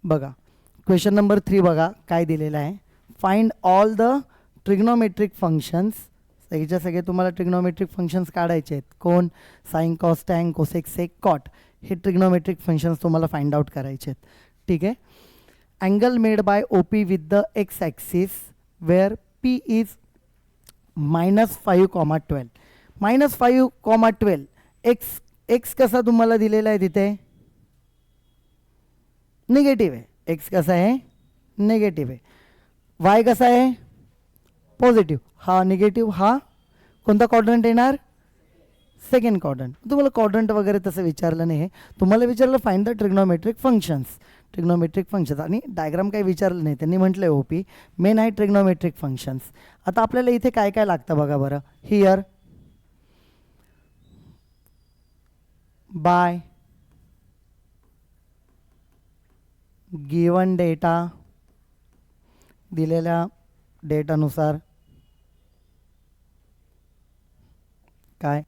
बघा question number 3 बघा काय दिलेलं आहे. Find all the trigonometric functions. सगळेच्या सगळे तुम्हाला ट्रिग्नोमेट्रिक फंक्शन्स काढायचे आहेत. कोण? Sine, cos, tan, cosec, sec, cot. हे ट्रिग्नोमेट्रिक फंक्शन्स तुम्हाला फाइंड आउट करायचे आहेत. ठीक आहे. Angle made by O P with the x axis where P is -5, 12. -5, 12 x कसा तुम्हाला दिलेला आहे तिथे? निगेटिव्ह आहे. एक्स कसा आहे? निगेटिव्ह आहे. वाय कसा आहे? पॉझिटिव्ह. हा निगेटिव्ह, हा कोणता क्वाड्रंट येणार? Second quadrant. तुम्हाला क्वाड्रंट वगैरे तसं विचारलं नाही आहे. तुम्हाला विचारलं find the trigonometric functions. Trigonometric functions आणि डायग्राम काही विचारलं नाही. त्यांनी म्हटलं ओ पी मेन आहे ट्रिग्नोमेट्रिक फंक्शन्स. आता आपल्याला इथे काय काय लागतं बघा बरं. हियर बाय गिवन डेटा, दिलेल्या डेटानुसार काय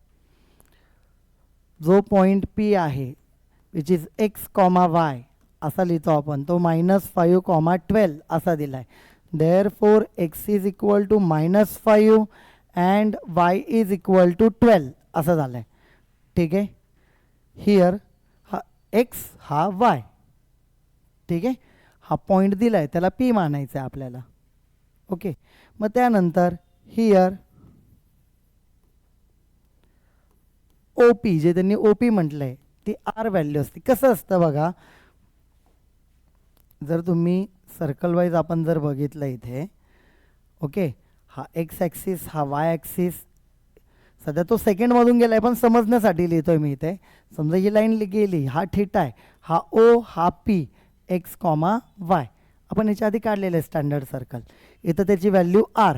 जो पॉइंट पी आहे which is X comma Y असा लिहितो आपण, तो -5, 12 असा दिला आहे. Therefore X is equal to -5 and Y is equal to 12 असं झालं आहे. ठीक आहे. हियर हा एक्स हा वाय. ठीक आहे. हा पॉइंट दिला आहे त्याला पी मानायचं आहे आपल्याला. ओके. मग त्यानंतर हियर ओ पी, जे त्यांनी ओ पी म्हटलं आहे ती आर व्हॅल्यू असते. कसं असतं बघा, जर तुम्ही सर्कल वाईज आपण जर बघितलं इथे, ओके, हा एक्स ॲक्सिस हा वाय ॲक्सिस, सध्या तो सेकंडमधून गेला आहे पण समजण्यासाठी लिहितो आहे मी इथे. समजा ही लाईन गेली, हा थीटा आहे, हा ओ हा पी, एक्स कॉमा वाय. आपण याच्या आधी काढलेलं आहे स्टँडर्ड सर्कल. इथं त्याची व्हॅल्यू आर.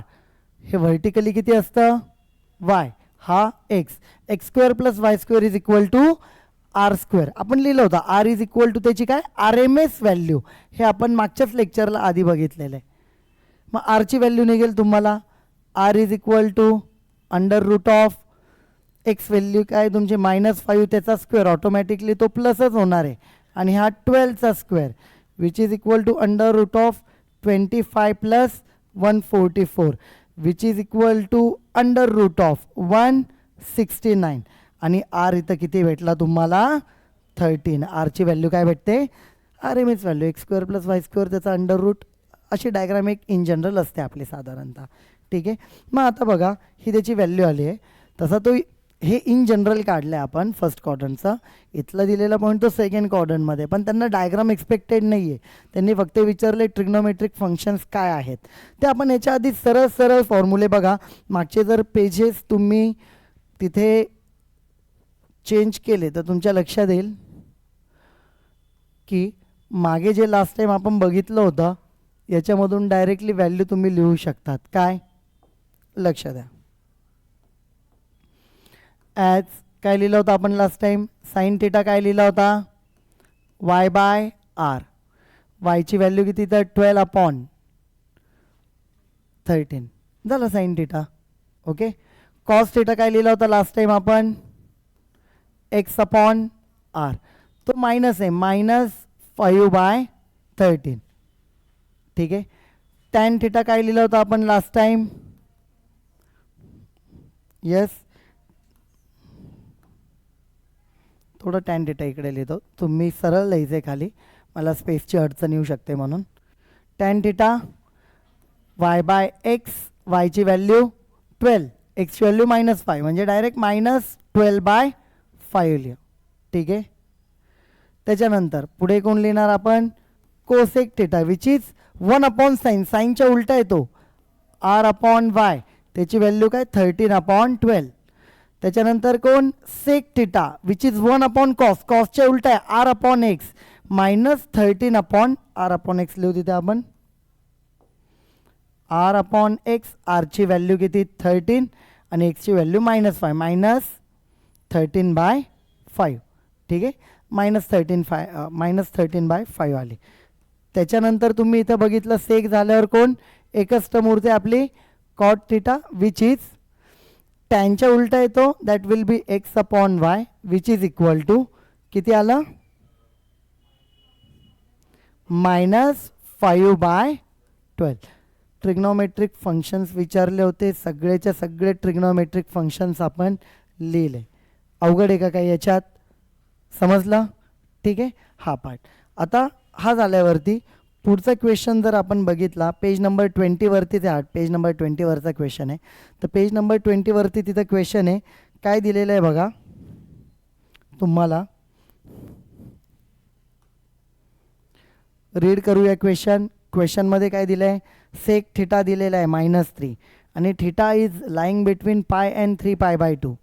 हे व्हर्टिकली किती असतं? वाय. हा X. X square plus Y square is equal to R square. आपण लिहिलं होतं आर इज इक्वल टू त्याची काय? R M S value. हे आपण मागच्याच लेक्चरला आधी बघितलेलं आहे. मग आरची व्हॅल्यू निघेल तुम्हाला आर इज इक्वल टू √ऑफ एक्स व्हॅल्यू काय तुमची -5 त्याचा स्क्वेअर, ऑटोमॅटिकली तो प्लसच होणार आहे. आणि हा 12चा square which is equal to √ऑफ 25 plus 144 which is equal to √ऑफ 169. आणि आर इथं किती भेटला तुम्हाला? 13. आरची व्हॅल्यू काय भेटते? R M S value X square plus Y square त्याचा √. अशी डायग्राम एक इन जनरल असते आपली साधारणतः. ठीक आहे. मग आता बघा ही त्याची व्हॅल्यू आली आहे. तसा तो हे इन जनरल काढलं आहे आपण फर्स्ट क्वाड्रंटचा. इथला दिलेला पॉईंट तो सेकंड क्वाड्रंटमध्ये, पण त्यांना डायग्राम एक्सपेक्टेड नाही आहे. त्यांनी फक्त विचारले ट्रिग्नोमेट्रिक फंक्शन्स काय आहेत ते. आपण याच्या आधी सरळ सरळ फॉर्म्युले बघा. मागचे जर पेजेस तुम्ही तिथे चेंज केले तर तुमच्या लक्षात येईल की मागे जे लास्ट टाईम आपण बघितलं होतं याच्यामधून डायरेक्टली व्हॅल्यू तुम्ही लिहू शकतात. काय? लक्ष द्या. ॲज काय लिहिलं होतं आपण लास्ट टाईम? साइन थीटा काय लिहिला होता? Y by r. वायची व्हॅल्यू किती तर 12/13 झालं sine theta. Okay. Cos theta काय लिहिला होता लास्ट टाईम आपण? x/r. तो मायनस आहे, -5/13. ठीक आहे. टॅन थीटा काय लिहिलं होतं आपण लास्ट टाईम? येस, थोडं टॅन थीटा इकडे लिहितो. तुम्ही सरळ लिहायचं आहे खाली, मला स्पेसची अडचण येऊ शकते म्हणून. टॅन थीटा y/x, वायची व्हॅल्यू 12, एक्सची व्हॅल्यू -5 म्हणजे डायरेक्ट -12/5 लिहा. ठीक आहे. त्याच्यानंतर पुढे कोण लिहिणार आपण? Cosec theta which is 1/sin. साईनच्या उलटा येतो r/y. त्याची व्हॅल्यू काय? 13/12. त्याच्यानंतर कोण? Sec theta which is 1/cos. कॉसच्या उलटा आहे r/x -13/r/x लिहू तिथे आपण. r/x, आरची व्हॅल्यू किती? 13 आणि एक्सची व्हॅल्यू -5 -13/5. ठीक आहे. -13/5 आली. त्याच्यानंतर तुम्ही इथं बघितलं सेक झाल्यावर कोण? एकच टर्म उरते आपली कॉट थीटा विच इज टॅनच्या उलटा येतो, that will be x/y which is equal to किती आलं? -5/12. ट्रिग्नोमेट्रिक फंक्शन्स विचारले होते, सगळेच्या सगळे ट्रिग्नोमेट्रिक फंक्शन्स आपण लिहिले. अवघड आहे का काही याच्यात? समजलं? ठीक आहे, हा पार्ट. आता हा झाल्यावरती पुढचा क्वेश्चन जर आपण बघितला, पेज नंबर 20वरतीच आहे. पेज नंबर 20वरचा क्वेश्चन आहे. तर पेज नंबर 20वरती तिथं क्वेश्चन आहे, काय दिलेलं आहे बघा तुम्हाला. रीड करूया क्वेश्चन. क्वेश्चनमध्ये काय दिलं आहे, सेक थिटा दिलेला आहे -3 आणि theta is lying between pi and 3π/2.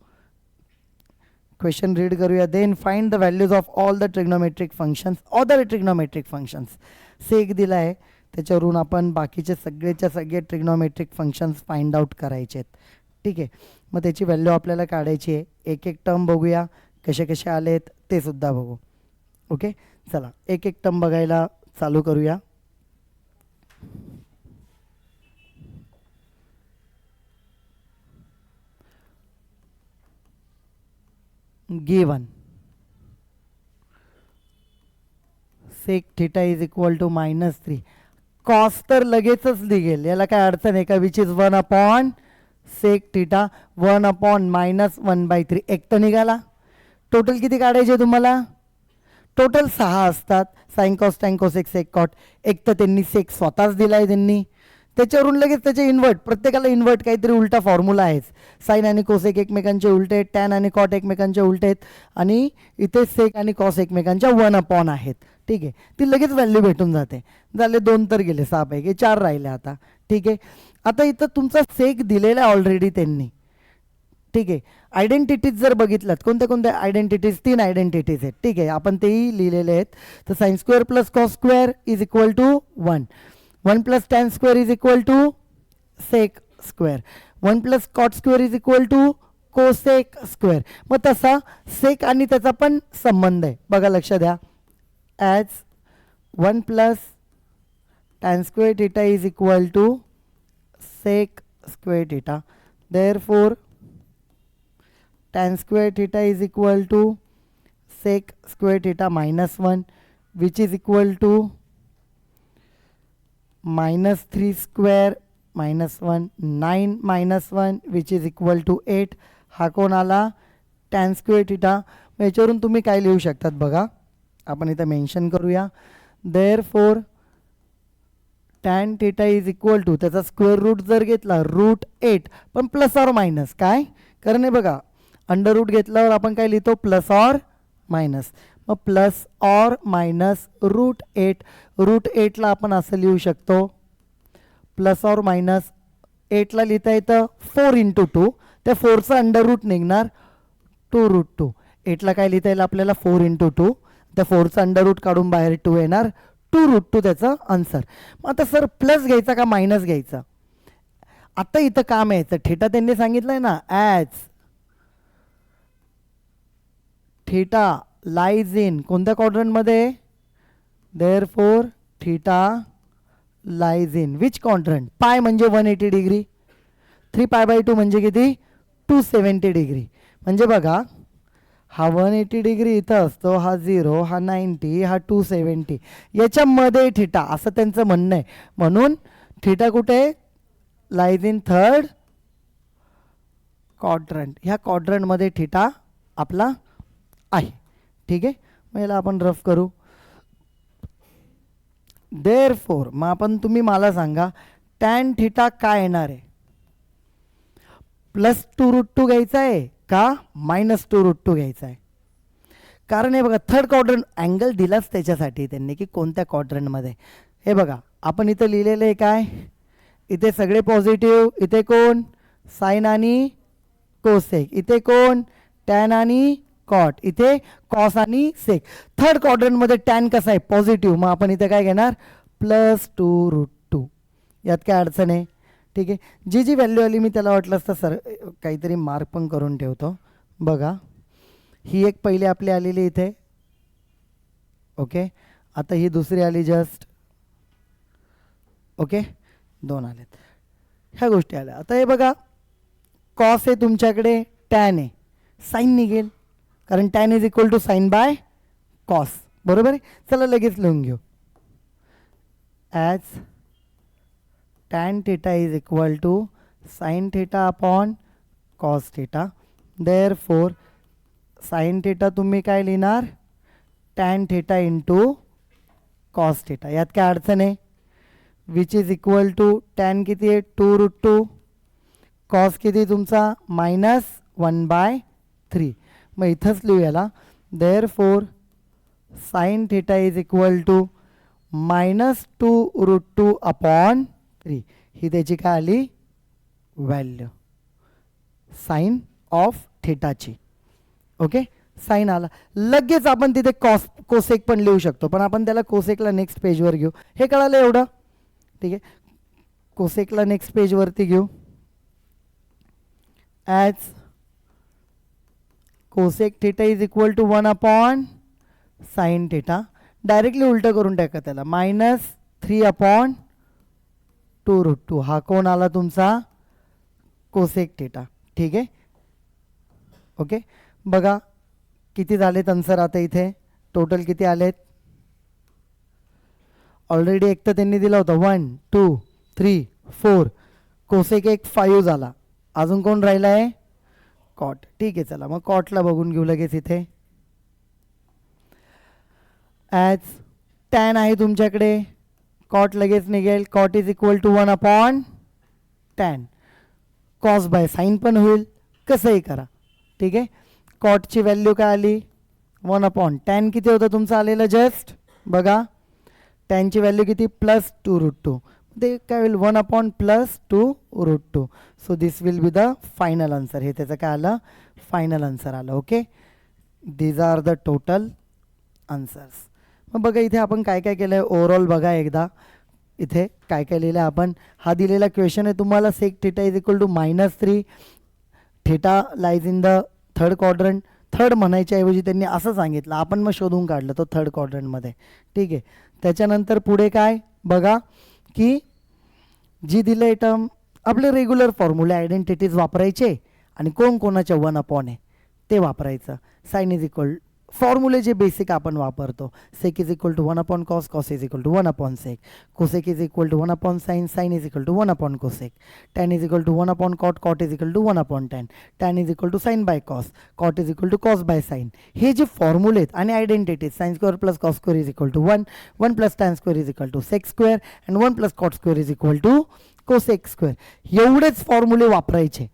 Question read करूया. Then find the values of all the trigonometric functions, other trigonometric functions. Sec दिला आहे, त्याच्यावरून आपण बाकीचे सगळेच्या सगळे ट्रिग्नोमेट्रिक फंक्शन्स फाइंड आउट करायचे आहेत. ठीक आहे, मग त्याची व्हॅल्यू आपल्याला काढायची आहे. एक एक टर्म बघूया कसे कसे आलेत ते सुद्धा बघू. ओके, चला एक एक टर्म बघायला चालू करूया. Given sec theta is equal to -3. Cos तर लगेचच निघेल, याला काय अडचण आहे का? Which is 1/, sec theta 1/, -1/3. एक तर निघाला. टोटल किती काढायचे तुम्हाला? टोटल 6 असतात. Sine cos tan cosec sec cot. एक तर त्यांनी सेक स्वतःच दिला आहे त्यांनी, त्याच्यावरून लगेच त्याचे इन्व्हर्ट, प्रत्येकाला इन्व्हर्ट काहीतरी उलटा फॉर्म्युला आहेच. साइन आणि कोसेक एकमेकांचे उलटे आहेत, टॅन आणि कॉट एकमेकांचे उलटे आहेत आणि इथे सेक आणि कॉस एकमेकांच्या 1/, आहेत. ठीक आहे, ती लगेच व्हॅल्यू भेटून जाते. झाले 2 तर गेले, 6 पैकी 4 राहिले आता. ठीक आहे, आता इथं तुमचा सेक दिलेला आहे ऑलरेडी त्यांनी. ठीक आहे, आयडेंटिटीज जर बघितल्यात, कोणत्या कोणत्या आयडेंटिटीज? 3 आयडेंटिटीज आहेत. ठीक आहे, आपण तेही लिहिलेले आहेत. तर sine square plus cos square is equal to 1. 1 plus tan square is equal to sec square. 1 plus cot square is equal to cosec square. मग तसा सेक आणि त्याचा पण संबंध आहे बघा, लक्ष द्या. As 1 plus tan square theta is equal to sec square theta. Therefore tan square theta is equal to sec square theta -1, which is equal to -3 square -1, 9 -1, which is equal to 8. हा कोण आला? tan square theta. याच्यावरून तुम्ही काय लिहू शकतात बघा, आपण इथं मेन्शन करूया. Therefore tan theta is equal to, त्याचा स्क्वेअर रूट जर घेतला √8, पण प्लस ऑर मायनस काय, कारण हे बघा अंडर रूट घेतल्यावर आपण काय लिहितो? Plus or minus. मग प्लस ऑर मायनस √8. √8ला आपण असं लिहू शकतो, प्लस ऑर मायनस 8ला लिहिता येतं 4 × 2. त्या 4चं अंडर रूट निघणार 2√2. 8ला काय लिहिता येईल आपल्याला? 4 × 2. त्या 4चं अंडर रूट काढून बाहेर 2 येणार, 2√2 त्याचं आन्सर. मग आता सर प्लस घ्यायचा का मायनस घ्यायचा? आता इथं काम यायचं, थिटा त्यांनी सांगितलंय ना, ॲज थिटा लाईज इन कोणत्या क्वाड्रंटमध्ये? Therefore theta lies in which quadrant? पाय म्हणजे 180 डिग्री, 3π/2 म्हणजे किती? 270 डिग्री. म्हणजे बघा, हा 180 डिग्री इथं असतो, हा 0, हा 90, हा 270, याच्यामध्ये थिटा, असं त्यांचं म्हणणं आहे. म्हणून थिटा कुठे? Lies in third quadrant. ह्या क्वाड्रंटमध्ये थिटा आपला आहे. ठीक आहे, मग याला आपण रफ करू. देअरफॉर मग आपण, तुम्ही मला सांगा टॅन थिटा काय येणार आहे? +2√2 घ्यायचा आहे का -2√2 घ्यायचा आहे? कारण हे बघा, थर्ड क्वाड्रंट अँगल दिलाच त्याच्यासाठी त्यांनी की कोणत्या क्वाड्रंटमध्ये. हे बघा, आपण इथं लिहिलेलं आहे काय, इथे सगळे पॉझिटिव्ह, इथे कोण? साइन आणि कोसेक, इथे कोण? टॅन आणि कॉट, इथे कॉस आणि सेक. थर्ड क्वाड्रंटमध्ये टॅन कसा आहे? पॉझिटिव्ह. मग आपण इथे काय घेणार? +2√2. यात काय अडचण आहे? ठीक आहे, जी जी व्हॅल्यू आली मी त्याला वाटलं असतं सर काहीतरी मार्क पण करून ठेवतो. बघा, ही एक पहिली आपली आलेली इथे. ओके, आता ही दुसरी आली जस्ट. ओके, 2 आलेत. ह्या गोष्टी आल्या. आता हे बघा, कॉस आहे तुमच्याकडे, टॅन आहे, साईन निघेल कारण tan is equal to sine by cos. बरोबर आहे. चला लगेच लिहून घेऊ. as tan theta is equal to sin theta upon cos theta. Therefore sin theta तुम्ही काय लिहिणार, tan theta into cos theta. यात काय अडचण आहे, which is equal to tan किती आहे 2√2, cos किती तुमचा -1/3. मग इथंच लिहू याला. Therefore sin theta is equal to -2√2 upon 3. ही त्याची काय आली व्हॅल्यू साइन ऑफ थीटाची. ओके, साइन आला. लगेच आपण तिथे कोसेक पण लिहू शकतो, पण आपण त्याला कोसेकला नेक्स्ट पेजवर घेऊ. हे कळालं एवढं, ठीक आहे. कोसेकला नेक्स्ट पेजवरती घेऊ. As cosec theta is equal to 1 upon sine theta. Directly उलटं करून टाका त्याला, -3/2√2. हा कोण आला तुमचा कोसेक थीटा. ठीक आहे. ओके, बघा किती झालेत आन्सर आता इथे, टोटल किती आलेत. ऑलरेडी एक तर त्यांनी दिला होता 1 2 3 4, कोसेक एक 5 झाला. अजून कोण राहिला आहे, कॉट. ठीक आहे, चला मग कॉटला बघून घेऊ लगेच इथे. ॲज टॅन आहे तुमच्याकडे, कॉट लगेच निघेल. Cot is equal to 1 upon tan. Cos by sine पण होईल, कसंही करा. ठीक आहे. कॉटची व्हॅल्यू काय आली 1 अपॉन टॅन. किती होतं तुमचं आलेलं जस्ट बघा, टॅनची व्हॅल्यू किती +2√2. ते काय होईल 1 upon +2√2. So this will be the final answer. हे त्याचं काय आलं, फायनल आन्सर आलं. Okay, these are the total answers. मग बघा इथे आपण काय काय केलं आहे ओव्हरऑल बघा एकदा. इथे काय काय लिहिलं आहे आपण. हा दिलेला क्वेश्चन आहे तुम्हाला, sec theta is equal to -3, theta lies in the third quadrant. Third म्हणायच्या ऐवजी त्यांनी असं सांगितलं, आपण मग शोधून काढलं तो थर्ड क्वाड्रंटमध्ये. ठीक आहे. त्याच्यानंतर पुढे काय बघा की जी दिलं टर्म, आपले रेग्युलर फॉर्म्युले आयडेंटिटीज वापरायचे आणि कोण कोणाच्या 1 अपॉन आहे ते वापरायचं. साइन इज इक्वल फॉर्म्युले जे बेसिक आपण वापरतो, sec is equal to 1 upon cos, cos is equal to 1 upon sec, cosec is equal to 1 upon sine, sine is equal to 1 upon cosec, tan is equal to 1 upon cot, cot is equal to 1 upon tan, tan is equal to sine by cos, cot is equal to cos by sine. हे जे फॉर्म्युले आहेत आणि identities, sine square plus cos square is equal to 1, 1 plus tan square is equal to sec square and 1 plus cot square is equal to cosec square. एवढेच फॉर्म्युले वापरायचे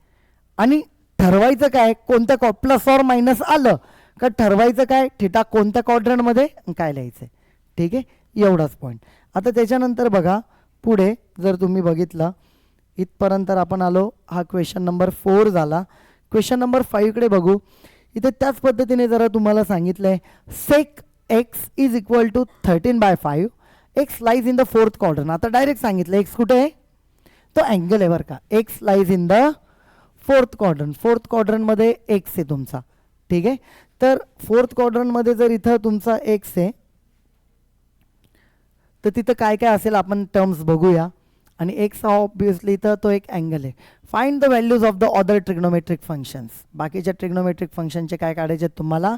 आणि ठरवायचं काय, कोणत्या प्लस ऑर मायनस आलं का ठरवायचं काय, थिटा कोणत्या क्वाड्रंटमध्ये काय लिहायचं. ठीक आहे, एवढाच पॉईंट. आता त्याच्यानंतर बघा पुढे जर तुम्ही बघितलं इथपर्यंत आपण आलो. हा क्वेश्चन नंबर 4 झाला. क्वेश्चन नंबर 5 कडे बघू. इथे त्याच पद्धतीने जरा तुम्हाला सांगितलं आहे, sec x is equal to 13/5, x lies in the fourth quadrant. आता डायरेक्ट सांगितलं एक्स कुठे आहे, तो अँगल आहे बरं का. X lies in the fourth quadrant. Fourth क्वाड्रंटमध्ये एक्स आहे तुमचा. ठीक आहे. तर फोर्थ क्वाड्रंटमध्ये जर इथं तुमचा एक्स आहे तर तिथं काय काय असेल आपण टर्म्स बघूया. आणि एक्स हा ऑब्विसली इथं तो एक अँगल आहे. Find the values of the other trigonometric functions. बाकीच्या ट्रिग्नोमेट्रिक फंक्शनचे काय काढायचे तुम्हाला,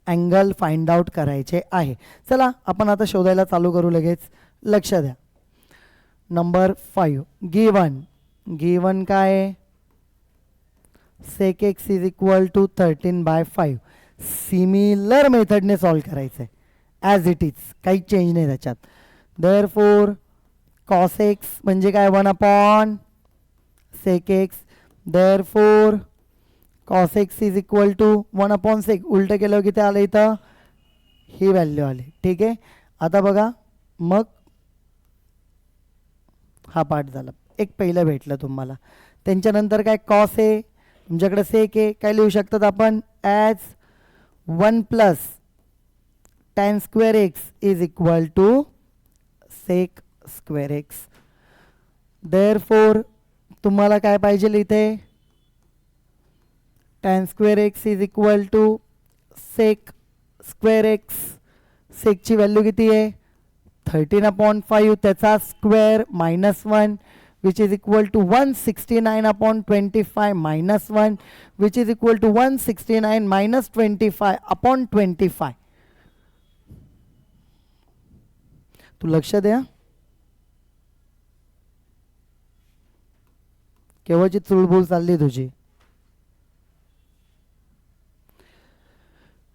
अँगल फाइंड आउट करायचे आहे. चला आपण आता शोधायला चालू करू लगेच. लक्ष द्या. नंबर 5 गिवन काय आहे, sec x is equal to 13/5. Similar मेथडने सॉल्व करायचं आहे ॲज इट इज, काही चेंज नाही त्याच्यात. देअरफॉर कॉस एक्स म्हणजे काय 1 upon sec x. Therefore cos x is equal to 1 upon sec. उलटं केलं की ते आलं इथं ही व्हॅल्यू आली. ठीक आहे. आता बघा मग हा पार्ट झाला, एक पहिलं भेटलं तुम्हाला. त्यांच्यानंतर काय कॉस आहे तुमच्याकडे, सेक आहे, काय लिहू शकतात आपण as 1 plus tan square x is equal to sec square x. Therefore तुम्हाला काय पाहिजे इथे, tan square x is equal to sec square x. सेकची व्हॅल्यू किती आहे 13/5, त्याचा square -1 which is equal to 169/25 -1 which is equal to 169 - 25/25. तू लक्ष द्या. केव्हाची चुळबुळ चालली तुझी.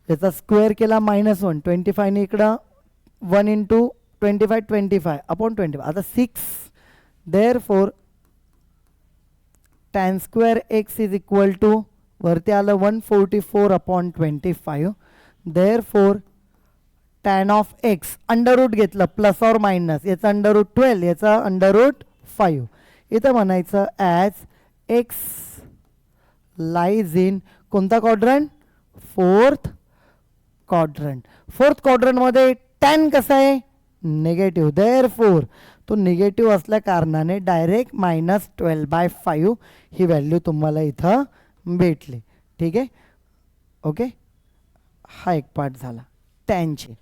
याचा स्क्वेअर केला -1 25 इकडं 1 इंटू 25 25 अपॉन 25. आता 6 therefore tan square x is equal to वरती आलं 144 upon 25. Therefore tan of x under root घेतलं प्लस ऑर मायनस, याचा अंडर रूट 12 याचा अंडर रूट 5. इथं म्हणायचं ॲज एक्स लाईज इन कोणता क्वाड्रंट, फोर्थ क्वाड्रंट. फोर्थ क्वाड्रंटमध्ये tan कसा आहे, निगेटिव्ह. देअर फोर तो निगेटिव्ह असल्या कारणाने डायरेक्ट -12/5 ही व्हॅल्यू तुम्हाला इथं भेटली. ठीक आहे, ओके. हा एक पार्ट झाला टॅनची.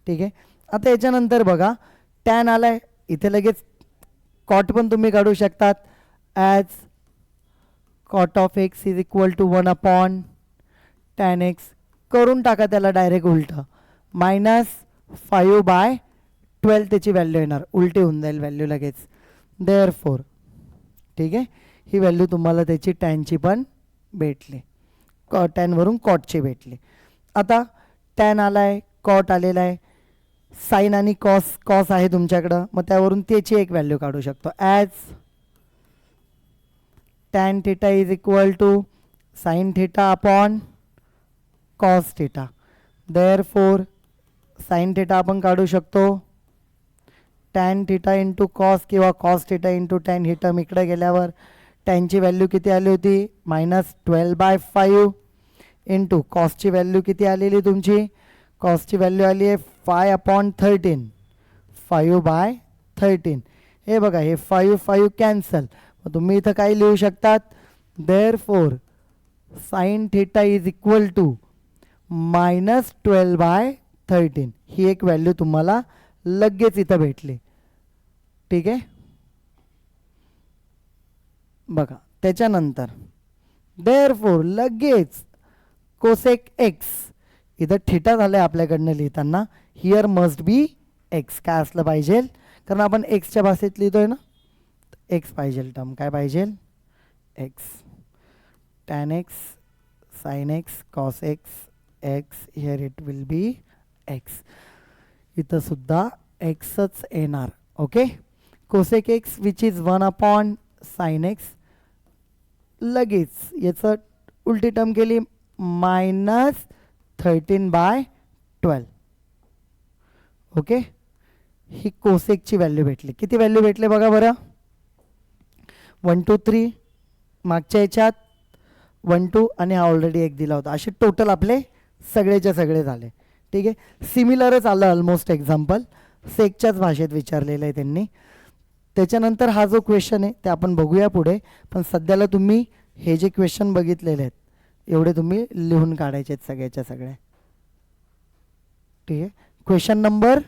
ठीक आहे, आता याच्यानंतर बघा टॅन आलाय इथे, लगेच कॉट पण तुम्ही काढू शकतात. As cot of x is equal to 1 upon tan x करून टाका त्याला डायरेक्ट उलटं. -5/12 त्याची व्हॅल्यू येणार, उलटी होऊन जाईल व्हॅल्यू लगेच. देअर फोर ठीक आहे, ही व्हॅल्यू तुम्हाला त्याची टॅनची पण भेटली, टॅनवरून कॉटची भेटली. आता टॅन आला आहे, कॉट आलेला आहे, साईन आणि कॉस आहे तुमच्याकडं, मग त्यावरून त्याची एक व्हॅल्यू काढू शकतो. As tan theta is equal to sine theta upon cos theta. Therefore sine theta आपण काढू शकतो टॅन थिटा इंटू कॉस किंवा कॉस थिटा इंटू टॅन. ही टर्म इकडे गेल्यावर टॅनची व्हॅल्यू किती आली होती, -12/5 इंटू कॉसची व्हॅल्यू किती आलेली तुमची, कॉसची व्हॅल्यू आली आहे 5/13, 5/13. हे बघा हे 5 कॅन्सल, मग तुम्ही इथं काय लिहू शकतात, therefore sine theta is equal to -12/13. ही एक व्हॅल्यू तुम्हाला लगेच इथं भेटली. ठीक आहे, बघा त्याच्यानंतर देअर फोर लगेच कोसेक एक्स, इथं थिटा झालं आहे आपल्याकडनं लिहिताना, हिअर मस्ट बी एक्स. काय असलं पाहिजे, कारण आपण एक्सच्या भाषेत लिहितोय ना, एक्स पाहिजे टर्म. काय पाहिजे, x. Tan x sine x cos x x, here it will be x. इथं सुद्धा एक्सच येणार. Okay, cosec x which is 1 upon sine x, लगेच याचं उलटी टर्म केली -13/12. ओके, ही कोसेकची व्हॅल्यू भेटली. किती व्हॅल्यू भेटले बघा बरं, 1 2 3 मागच्या याच्यात 1 2 आणि हा ऑलरेडी एक दिला होता. असे टोटल आपले सगळेच्या सगळे झाले. ठीक आहे, सिमिलरच आलं ऑलमोस्ट एक्झाम्पल, सेकच्याच भाषेत विचारलेलं आहे त्यांनी. त्याच्यानंतर हा जो क्वेश्चन आहे ते आपण बघूया पुढे, पण सध्याला तुम्ही हे जे क्वेश्चन बघितलेले आहेत एवढे तुम्ही लिहून काढायचे आहेत सगळ्याच्या सगळ्या. ठीक आहे, क्वेश्चन नंबर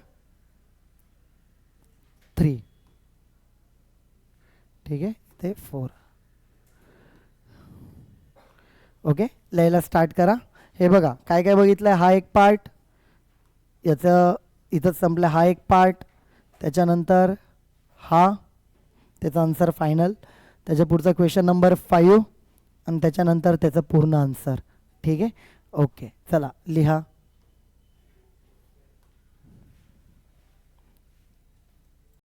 3. ठीक आहे, ते 4. ओके, लिहायला स्टार्ट करा. हे बघा काय काय बघितलं आहे, हा एक पार्ट, याचं इथंच संपलं, हा एक पार्ट, त्याच्यानंतर हा, त्याचा आन्सर फायनल, त्याच्या पुढचा क्वेश्चन नंबर 5 आणि त्याच्यानंतर त्याचं पूर्ण आन्सर. ठीक आहे, ओके चला लिहा.